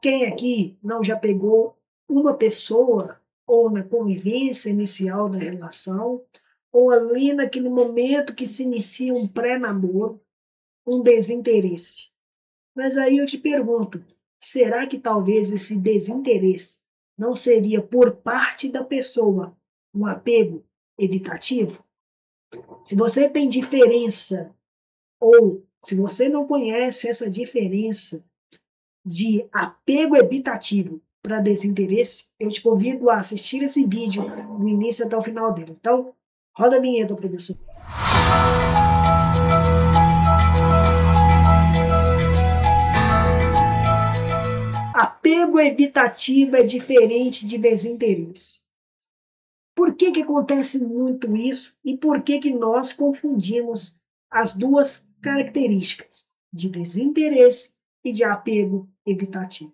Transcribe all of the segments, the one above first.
Quem aqui não já pegou uma pessoa, ou na convivência inicial da relação, ou ali naquele momento que se inicia um pré-namoro, um desinteresse? Mas aí eu te pergunto, será que talvez esse desinteresse não seria por parte da pessoa um apego evitativo? Se você tem diferença, ou se você não conhece essa diferença de apego evitativo para desinteresse, eu te convido a assistir esse vídeo do início até o final dele. Então, roda a vinheta, produção. Apego evitativo é diferente de desinteresse. Por que acontece muito isso e por que nós confundimos as duas características de desinteresse e de apego evitativo?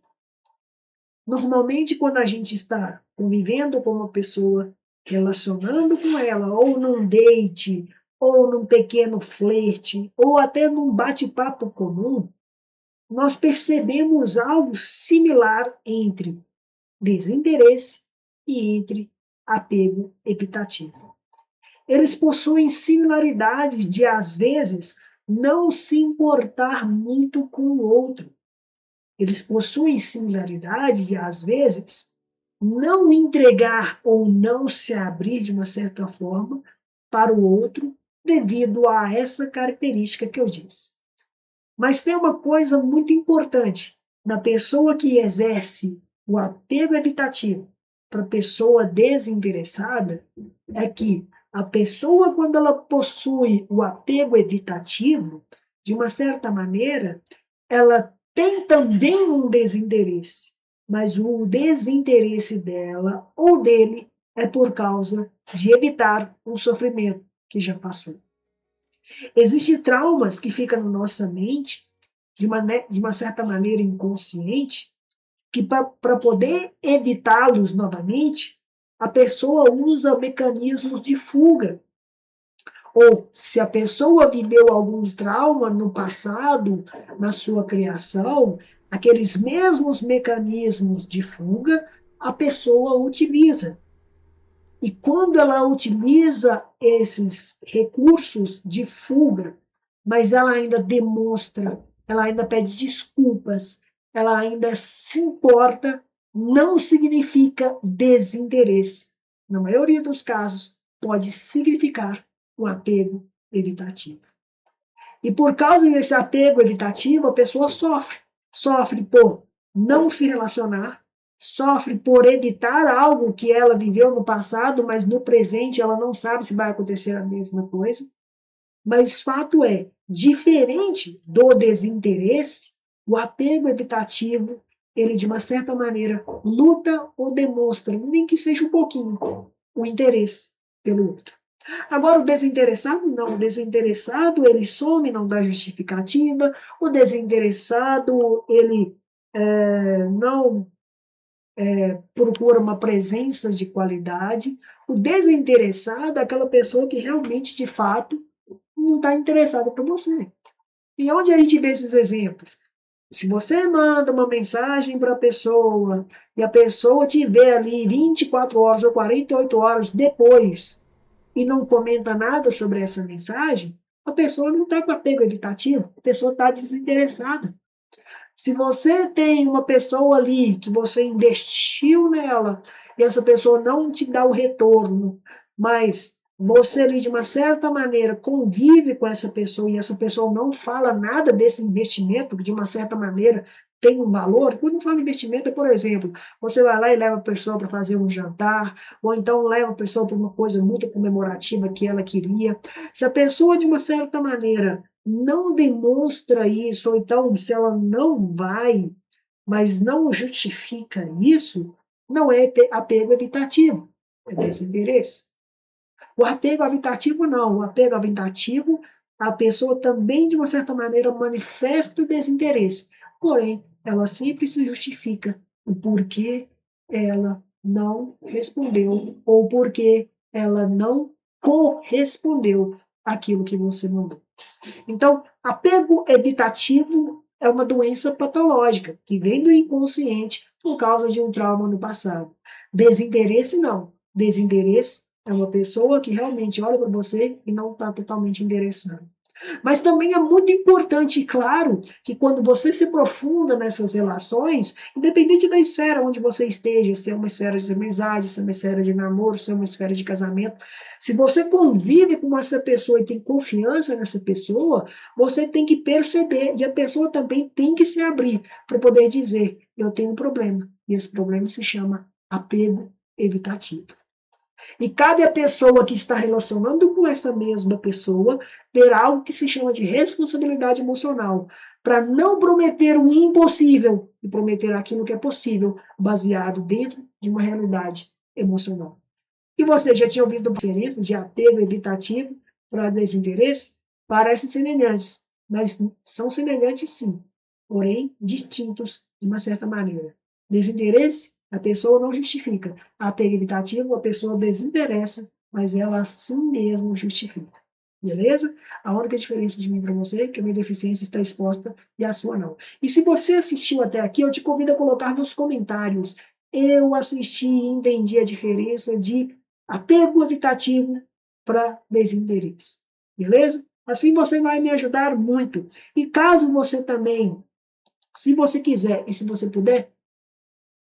Normalmente, quando a gente está convivendo com uma pessoa, relacionando com ela, ou num date, ou num pequeno flerte, ou até num bate-papo comum, nós percebemos algo similar entre desinteresse e entre apego evitativo. Eles possuem similaridades de, às vezes, não se importar muito com o outro. Eles possuem similaridade de, às vezes, não entregar ou não se abrir de uma certa forma para o outro devido a essa característica que eu disse. Mas tem uma coisa muito importante na pessoa que exerce o apego evitativo para a pessoa desinteressada, é que a pessoa, quando ela possui o apego evitativo, de uma certa maneira, ela tem também um desinteresse, mas o desinteresse dela ou dele é por causa de evitar um sofrimento que já passou. Existem traumas que ficam na nossa mente, de uma certa maneira inconsciente, que para poder evitá-los novamente, a pessoa usa mecanismos de fuga. Ou se a pessoa viveu algum trauma no passado, na sua criação, aqueles mesmos mecanismos de fuga a pessoa utiliza. E quando ela utiliza esses recursos de fuga, mas ela ainda demonstra, ela ainda pede desculpas, ela ainda se importa, não significa desinteresse. Na maioria dos casos, pode significar um apego evitativo. E por causa desse apego evitativo, a pessoa sofre. Sofre por não se relacionar, sofre por evitar algo que ela viveu no passado, mas no presente ela não sabe se vai acontecer a mesma coisa. Mas fato é, diferente do desinteresse, o apego evitativo, ele de uma certa maneira luta ou demonstra, nem que seja um pouquinho, o interesse pelo outro. Agora, o desinteressado, não. O desinteressado, ele some, não dá justificativa. O desinteressado, ele não procura uma presença de qualidade. O desinteressado é aquela pessoa que realmente, de fato, não está interessada por você. E onde a gente vê esses exemplos? Se você manda uma mensagem para a pessoa e a pessoa te vê ali 24 horas ou 48 horas depois e não comenta nada sobre essa mensagem, a pessoa não está com apego evitativo, a pessoa está desinteressada. Se você tem uma pessoa ali que você investiu nela e essa pessoa não te dá o retorno, mas você ali de uma certa maneira convive com essa pessoa e essa pessoa não fala nada desse investimento, que de uma certa maneira tem um valor. Quando eu falo investimento, é, por exemplo, você vai lá e leva a pessoa para fazer um jantar, ou então leva a pessoa para uma coisa muito comemorativa que ela queria. Se a pessoa, de uma certa maneira, não demonstra isso, ou então se ela não vai, mas não justifica isso, não é apego evitativo, é desinteresse. O apego evitativo não, o apego evitativo, a pessoa também, de uma certa maneira, manifesta o desinteresse, porém, ela sempre se justifica o porquê ela não respondeu, ou porquê ela não correspondeu àquilo que você mandou. Então, apego evitativo é uma doença patológica, que vem do inconsciente por causa de um trauma no passado. Desinteresse, não. Desinteresse é uma pessoa que realmente olha para você e não está totalmente endereçando. Mas também é muito importante, claro, que quando você se aprofunda nessas relações, independente da esfera onde você esteja, se é uma esfera de amizade, se é uma esfera de namoro, se é uma esfera de casamento, se você convive com essa pessoa e tem confiança nessa pessoa, você tem que perceber, e a pessoa também tem que se abrir para poder dizer, eu tenho um problema, e esse problema se chama apego evitativo. E cabe à pessoa que está relacionando com essa mesma pessoa ter algo que se chama de responsabilidade emocional, para não prometer o impossível e prometer aquilo que é possível, baseado dentro de uma realidade emocional. E você já tinha ouvido diferença de apego evitativo para desinteresse? Parecem semelhantes, mas são semelhantes sim, porém distintos de uma certa maneira. Desinteresse, a pessoa não justifica. Apego evitativo, a pessoa desinteressa, mas ela assim mesmo justifica. Beleza? A única diferença de mim para você é que a minha deficiência está exposta e a sua não. E se você assistiu até aqui, eu te convido a colocar nos comentários. Eu assisti e entendi a diferença de apego evitativo para desinteresse. Beleza? Assim você vai me ajudar muito. E caso você também, se você quiser e se você puder,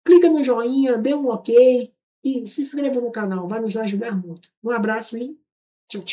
clica no joinha, dê um ok e se inscreva no canal. Vai nos ajudar muito. Um abraço e tchau, tchau.